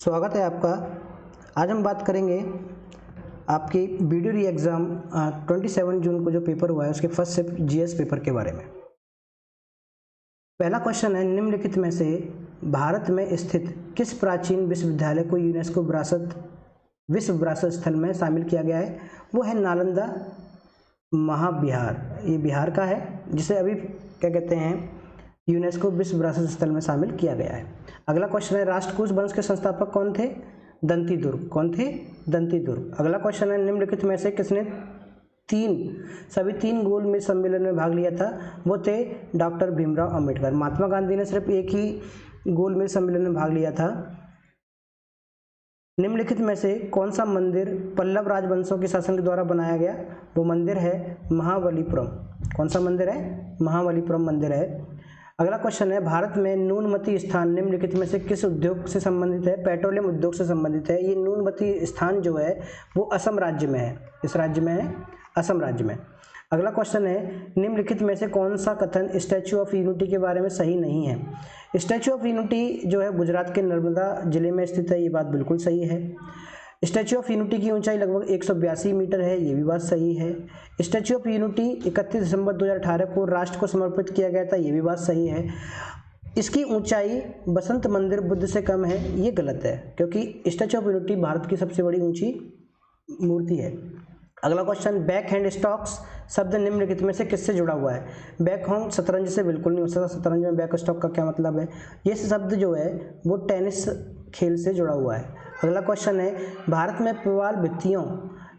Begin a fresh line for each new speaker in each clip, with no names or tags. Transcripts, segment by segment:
स्वागत है आपका। आज हम बात करेंगे आपकी वीडियो री एग्ज़ाम 27 जून को जो पेपर हुआ है उसके फर्स्ट शिफ्ट जीएस पेपर के बारे में। पहला क्वेश्चन है, निम्नलिखित में से भारत में स्थित किस प्राचीन विश्वविद्यालय को यूनेस्को विश्व विरासत स्थल में शामिल किया गया है? वो है नालंदा महाविहार। ये बिहार का है जिसे अभी क्या कहते हैं, यूनेस्को विश्व विरासत स्थल में शामिल किया गया है। अगला क्वेश्चन है, राष्ट्रकूट वंश के संस्थापक कौन थे? दंतीदुर्ग। कौन थे? दंतीदुर्ग। अगला क्वेश्चन है, निम्नलिखित में से किसने सभी तीन गोलमेज सम्मेलन में भाग लिया था? वो थे डॉक्टर भीमराव अंबेडकर। महात्मा गांधी ने सिर्फ एक ही गोलमेज सम्मेलन में भाग लिया था। निम्नलिखित में से कौन सा मंदिर पल्लव राजवंशों के शासन के द्वारा बनाया गया? वो मंदिर है महाबलीपुरम। कौन सा मंदिर है? महाबलीपुरम मंदिर है। अगला क्वेश्चन है, भारत में न्यूनमती स्थान निम्नलिखित में से किस उद्योग से संबंधित है? पेट्रोलियम उद्योग से संबंधित है। ये न्यूनमती स्थान जो है वो असम राज्य में है। किस राज्य में है? असम राज्य में। अगला क्वेश्चन है, निम्नलिखित में से कौन सा कथन स्टैच्यू ऑफ यूनिटी के बारे में सही नहीं है? स्टैच्यू ऑफ यूनिटी जो है गुजरात के नर्मदा जिले में स्थित है। ये बात बिल्कुल सही है। स्टैच्यू ऑफ यूनिटी की ऊंचाई लगभग 182 मीटर है। ये भी बात सही है। स्टैच्यू ऑफ यूनिटी 31 दिसंबर 2018 को राष्ट्र को समर्पित किया गया था। ये भी बात सही है। इसकी ऊंचाई बसंत मंदिर बुद्ध से कम है। ये गलत है क्योंकि स्टैच्यू ऑफ यूनिटी भारत की सबसे बड़ी ऊंची मूर्ति है। अगला क्वेश्चन, बैक हैंड स्टॉक्स शब्द निम्नलिखित में से किससे जुड़ा हुआ है? बैक हैंड शतरंज से बिल्कुल नहीं हो सकता। शतरंज में बैक स्टॉक का क्या मतलब है? ये शब्द जो है वो टेनिस खेल से जुड़ा हुआ है। अगला क्वेश्चन है, भारत में प्रवाल भित्तियों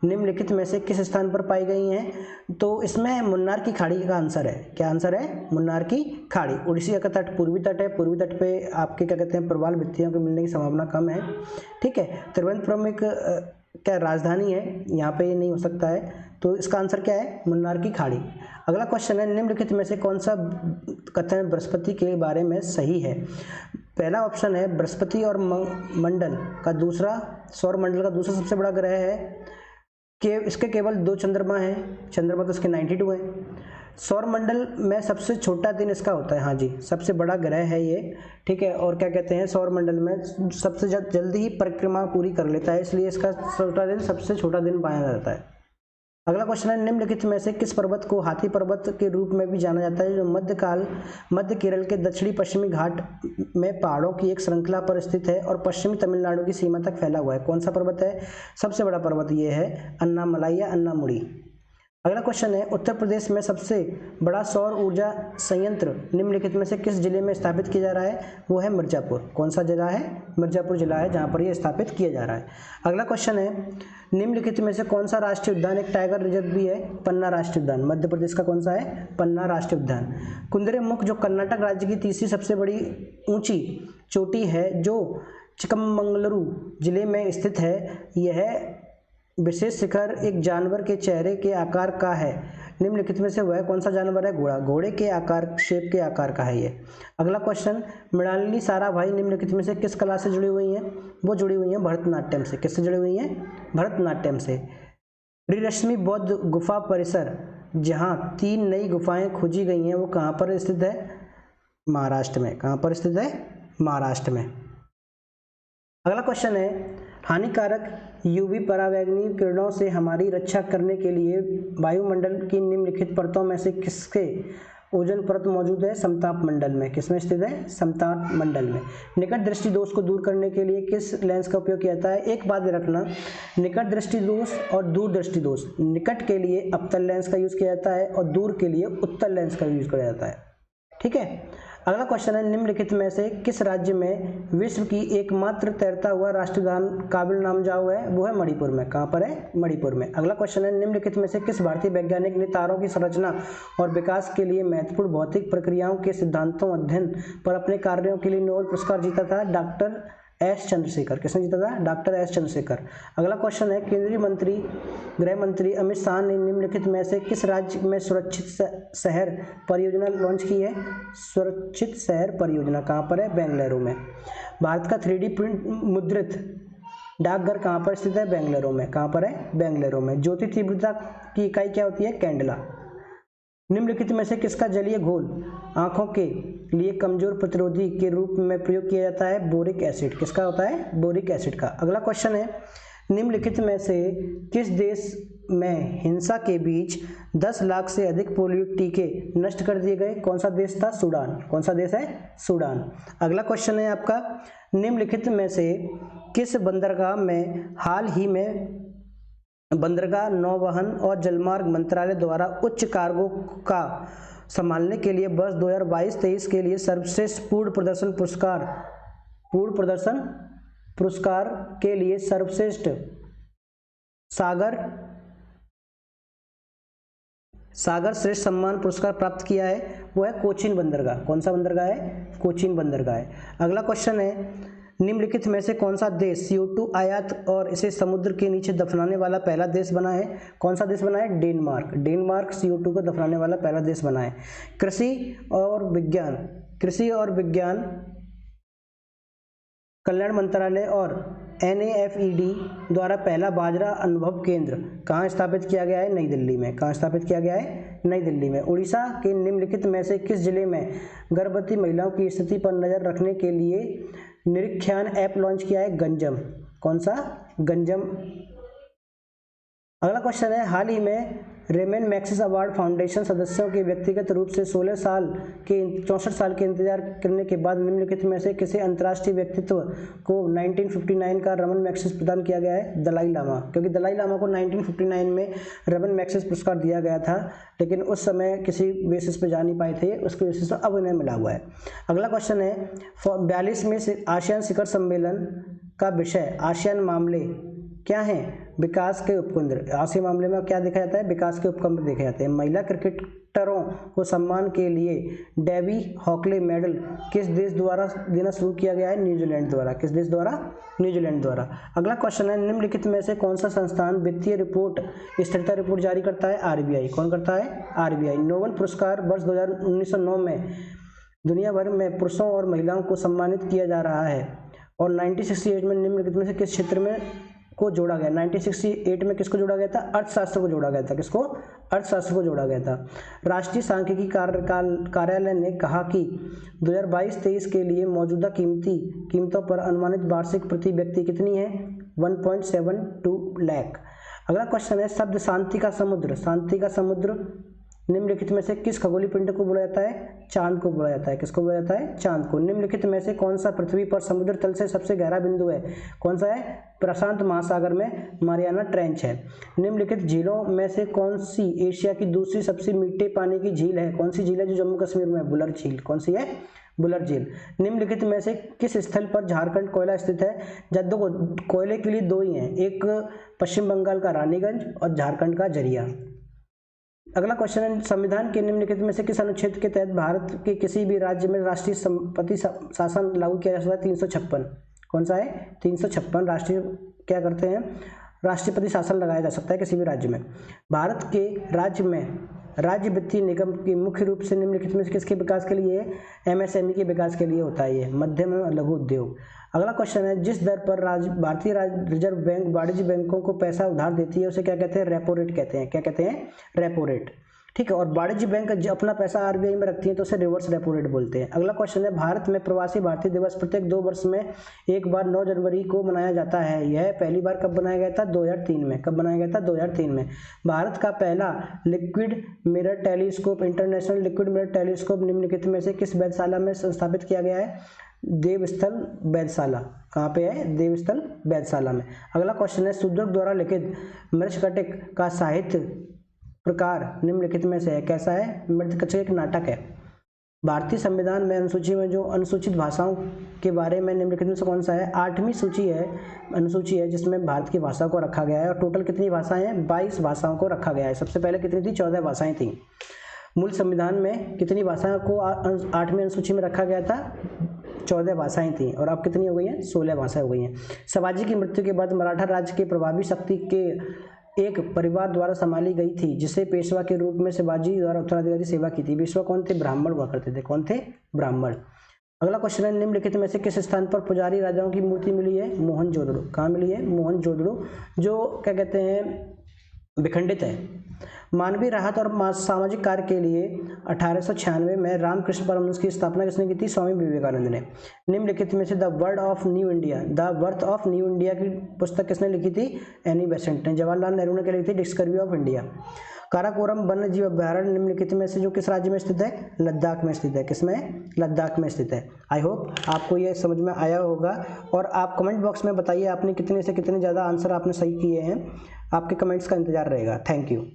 निम्नलिखित में से किस स्थान पर पाई गई हैं? तो इसमें मुन्नार की खाड़ी का आंसर है। क्या आंसर है? मुन्नार की खाड़ी। उड़ीसा का तट पूर्वी तट है। पूर्वी तट पे आपके क्या कहते हैं, प्रवाल भित्तियों के मिलने की संभावना कम है। ठीक है। त्रिवेंद्रपुरम एक क्या राजधानी है, यहाँ पे ये नहीं हो सकता है। तो इसका आंसर क्या है? मुन्नार की खाड़ी। अगला क्वेश्चन है, निम्नलिखित में से कौन सा कथन बृहस्पति के बारे में सही है? पहला ऑप्शन है, बृहस्पति और मंडल का दूसरा सौर मंडल का दूसरा सबसे बड़ा ग्रह है कि इसके केवल 2 चंद्रमा हैं। चंद्रमा तो इसके 92 हैं। सौर मंडल में सबसे छोटा दिन इसका होता है। हाँ जी, सबसे बड़ा ग्रह है ये। ठीक है। और क्या कहते हैं, सौर मंडल में सबसे जल्दी ही परिक्रमा पूरी कर लेता है, इसलिए इसका सबसे छोटा दिन पाया जाता है। अगला क्वेश्चन है, निम्नलिखित में से किस पर्वत को हाथी पर्वत के रूप में भी जाना जाता है, जो मध्य केरल के दक्षिणी पश्चिमी घाट में पहाड़ों की एक श्रृंखला पर स्थित है और पश्चिमी तमिलनाडु की सीमा तक फैला हुआ है? कौन सा पर्वत है? सबसे बड़ा पर्वत ये है अन्नामलाई या अन्नामुड़ी। अगला क्वेश्चन है, उत्तर प्रदेश में सबसे बड़ा सौर ऊर्जा संयंत्र निम्नलिखित में से किस जिले में स्थापित किया जा रहा है? वो है मिर्जापुर। कौन सा जिला है? मिर्जापुर जिला है जहाँ पर यह स्थापित किया जा रहा है। अगला क्वेश्चन है, निम्नलिखित में से कौन सा राष्ट्रीय उद्यान एक टाइगर रिजर्व भी है? पन्ना राष्ट्रीय उद्यान। मध्य प्रदेश का कौन सा है? पन्ना राष्ट्रीय उद्यान। कुंद्रेमुख जो कर्नाटक राज्य की तीसरी सबसे बड़ी ऊंची चोटी है जो चिकमंगलुरु जिले में स्थित है, यह विशेष शिखर एक जानवर के चेहरे के आकार का है। निम्नलिखित में से वह कौन सा जानवर है? घोड़ा। घोड़े के आकार, शेप के आकार का है ये। अगला क्वेश्चन, मृणालिनी साराभाई निम्नलिखित में से किस कला से जुड़ी हुई हैं? वो जुड़ी हुई हैं भरतनाट्यम से। किससे जुड़ी हुई हैं? भरतनाट्यम से। त्रिरश्मि बौद्ध गुफा परिसर जहाँ 3 नई गुफाएं खोजी गई हैं, वो कहाँ पर स्थित है? महाराष्ट्र में। कहाँ पर स्थित है? महाराष्ट्र में। अगला क्वेश्चन है, हानिकारक यूवी परावैंगनी किरणों से हमारी रक्षा करने के लिए वायुमंडल की निम्नलिखित परतों में से किसके ओजोन परत मौजूद है? समताप मंडल में। किसमें स्थित है? समताप मंडल में। निकट दृष्टि दोष को दूर करने के लिए किस लेंस का उपयोग किया जाता है? एक बात रखना, निकट दृष्टि दोष और दूर दृष्टि दोष, निकट के लिए अपतल लेंस का यूज किया जाता है और दूर के लिए उत्तल लेंस का यूज किया जाता है। ठीक है। अगला क्वेश्चन है, निम्नलिखित में से किस राज्य में विश्व की एकमात्र तैरता हुआ राष्ट्रीय उद्यान काबिल नामज़द है? वो है मणिपुर में। कहाँ पर है? मणिपुर में। अगला क्वेश्चन है, निम्नलिखित में से किस भारतीय वैज्ञानिक ने तारों की संरचना और विकास के लिए महत्वपूर्ण भौतिक प्रक्रियाओं के सिद्धांतों अध्ययन पर अपने कार्यों के लिए नोबेल पुरस्कार जीता था? Doctor S Chandrashekhar. किसने जीता था? Doctor S Chandrashekhar. अगला क्वेश्चन है, केंद्रीय मंत्री गृह मंत्री अमित शाह ने निम्नलिखित में से किस राज्य में सुरक्षित शहर परियोजना लॉन्च की है? सुरक्षित शहर परियोजना कहाँ पर है? बेंगलुरु में। भारत का 3D प्रिंट मुद्रित डाकघर कहाँ पर स्थित है? बेंगलुरु में। कहाँ पर है? बेंगलुरु में। ज्योति तीव्रता की इकाई क्या होती है? कैंडला। निम्नलिखित में से किसका जलीय घोल आंखों के लिए कमजोर प्रतिरोधी के रूप में प्रयोग किया जाता है? Boric acid. किसका होता है? बोरिक एसिड का। अगला क्वेश्चन है, निम्नलिखित में से किस देश में हिंसा के बीच 10 लाख से अधिक पोलियो टीके नष्ट कर दिए गए? कौन सा देश था? सूडान। कौन सा देश है? सूडान। अगला क्वेश्चन है आपका, निम्नलिखित में से किस बंदरगाह में हाल ही में बंदरगाह नौवहन और जलमार्ग मंत्रालय द्वारा उच्च कार्गो का संभालने के लिए वर्ष 2022-23 के लिए सर्वश्रेष्ठ पूर्ण प्रदर्शन पुरस्कार के लिए सर्वश्रेष्ठ सागर श्रेष्ठ सम्मान पुरस्कार प्राप्त किया है? वो है कोचीन बंदरगाह। कौन सा बंदरगाह है? कोचीन बंदरगाह है। अगला क्वेश्चन है, निम्नलिखित में से कौन सा देश CO2 आयात और इसे समुद्र के नीचे दफनाने वाला पहला देश बना है? कौन सा देश बना है? डेनमार्क। डेनमार्क CO2 को दफनाने वाला पहला देश बना है। कृषि और विज्ञान कल्याण मंत्रालय और NAFED द्वारा पहला बाजरा अनुभव केंद्र कहाँ स्थापित किया गया है? नई दिल्ली में। कहाँ स्थापित किया गया है? नई दिल्ली में। उड़ीसा के निम्नलिखित में से किस जिले में गर्भवती महिलाओं की स्थिति पर नजर रखने के लिए निरीक्षण ऐप लॉन्च किया है? गंजम। कौन सा? गंजम। अगला क्वेश्चन है, हाल ही में रेमन मैग्सेसे अवार्ड फाउंडेशन सदस्यों के व्यक्तिगत रूप से 64 साल के इंतजार करने के बाद निम्नलिखित में से किसी अंतर्राष्ट्रीय व्यक्तित्व को 1959 का रमन मैग्सेसे प्रदान किया गया है? दलाई लामा। क्योंकि दलाई लामा को 1959 में रमन मैग्सेसे पुरस्कार दिया गया था, लेकिन उस समय किसी बेसिस पे जा नहीं पाए थे, उसके बेसिस पर अब इन्हें मिला हुआ है। अगला क्वेश्चन है, 42वें आसियान शिखर सम्मेलन का विषय आसियान मामले क्या हैं? विकास के उपकेंद्र। आसियान मामले में क्या देखा जाता है? विकास के उपकेंद्र देखे जाते हैं। महिला क्रिकेटरों को सम्मान के लिए डेवी हॉकले मेडल किस देश द्वारा देना शुरू किया गया है? न्यूजीलैंड द्वारा। किस देश द्वारा? न्यूजीलैंड द्वारा। अगला क्वेश्चन है, निम्नलिखित में से कौन सा संस्थान वित्तीय रिपोर्ट स्थिरता रिपोर्ट जारी करता है? RBI। कौन करता है? RBI। नोबेल पुरस्कार वर्ष 1909 में दुनिया भर में पुरुषों और महिलाओं को सम्मानित किया जा रहा है और 1968 में निम्नलिखित में से किस क्षेत्र में को जोड़ा गया? 1968 में किसको जोड़ा गया था? अर्थशास्त्र को जोड़ा गया था। किसको? अर्थशास्त्र को जोड़ा गया था। राष्ट्रीय सांख्यिकी कार्यालय ने कहा कि 2022-23 के लिए मौजूदा कीमतों पर अनुमानित वार्षिक प्रति व्यक्ति कितनी है? 1.72 लाख। अगला क्वेश्चन है, शब्द शांति का समुद्र निम्नलिखित में से किस खगोलीय पिंड को बोला जाता है? चांद को बोला जाता है। किसको बोला जाता है? चांद को। निम्नलिखित में से कौन सा पृथ्वी पर समुद्र तल से सबसे गहरा बिंदु है? कौन सा है? प्रशांत महासागर में मारियाना ट्रेंच है। निम्नलिखित झीलों में से कौन सी एशिया की दूसरी सबसे मीठे पानी की झील है? कौन सी झील है जो जम्मू कश्मीर में है? बुलर झील। कौन सी है? बुलर झील। निम्नलिखित में से किस स्थल पर झारखंड कोयला स्थित है? देखो, कोयले के लिए दो ही हैं, एक पश्चिम बंगाल का रानीगंज और झारखंड का झरिया। अगला क्वेश्चन है, संविधान के निम्नलिखित में से किस अनुच्छेद के तहत भारत के किसी भी राज्य में राष्ट्रीय संपत्ति शासन लागू किया जा सकता है? 356। कौन सा है? 356 राष्ट्रीय क्या करते हैं? राष्ट्रपति शासन लगाया जा सकता है किसी भी राज्य में। भारत के राज्य वित्तीय निगम की मुख्य रूप से निम्नलिखित में से किसके विकास के लिए? MSME के विकास के लिए होता है ये, मध्यम एवं लघु उद्योग। अगला क्वेश्चन है, जिस दर पर भारतीय रिजर्व बैंक वाणिज्य बैंकों को पैसा उधार देती है उसे क्या कहते हैं? रेपो रेट कहते हैं। क्या कहते हैं? Repo rate. ठीक है, और वाणिज्य बैंक अपना पैसा RBI में रखती है तो उसे रिवर्स रेपो रेट बोलते हैं। अगला क्वेश्चन है, भारत में प्रवासी भारतीय दिवस प्रत्येक 2 वर्ष में एक बार 9 जनवरी को मनाया जाता है। यह पहली बार कब बनाया गया था? 2003 में। कब बनाया गया था? 2003 में। भारत का पहला liquid mirror telescope international liquid mirror telescope निम्नलिखित में से किस वेधशाला में स्थापित किया गया है? देवस्थल वेधशाला। कहाँ पे है? देवस्थल वेधशाला में। अगला क्वेश्चन है, सुदर्ग द्वारा लिखित मृच्छकटिक का साहित्य प्रकार निम्नलिखित में से है? कैसा है? मृच्छकटिक एक नाटक है। भारतीय संविधान में अनुसूची में जो अनुसूचित भाषाओं के बारे में निम्नलिखित में से कौन सा है? 8वीं अनुसूची है जिसमें भारत की भाषा को रखा गया है और टोटल कितनी भाषाएं हैं? 22 भाषाओं को रखा गया है। सबसे पहले कितनी थी? 14 भाषाएं थी। मूल संविधान में कितनी भाषाओं को 8वीं अनुसूची में रखा गया था? 14 भाषाएं थी और अब कितनी हो गई हैं? 16 भाषाएं हो गई हैं। शिवाजी की मृत्यु के बाद मराठा राज्य के प्रभावी शक्ति के एक परिवार द्वारा संभाली गई थी जिसे पेशवा के रूप में शिवाजी द्वारा उत्तराधिकारी सेवा की थी। पेशवा कौन थे? ब्राह्मण हुआ करते थे। कौन थे? ब्राह्मण। अगला क्वेश्चन है, निम्नलिखित में से किस स्थान पर पुजारी राजाओं की मूर्ति मिली है? मोहनजोदड़ो। कहाँ मिली है? मोहनजोदड़ो। जो क्या कहते हैं, विखंडित है। मानवीय राहत और सामाजिक कार्य के लिए 1896 में रामकृष्ण परमहंस की स्थापना किसने की थी? स्वामी विवेकानंद ने। निम्नलिखित में से the birth of new India की पुस्तक किसने लिखी थी? एनी बेसेंट ने। जवाहरलाल नेहरू ने क्या लिखी थी? Discovery of India. काराकोरम वन्य जीव अभ्यारण्य निम्नलिखित में से जो किस राज्य में स्थित है? लद्दाख में स्थित है। किसमें? लद्दाख में स्थित है। आई होप आपको ये समझ में आया होगा और आप कमेंट बॉक्स में बताइए आपने कितने से कितने ज़्यादा आंसर आपने सही किए हैं। आपके कमेंट्स का इंतजार रहेगा। Thank you.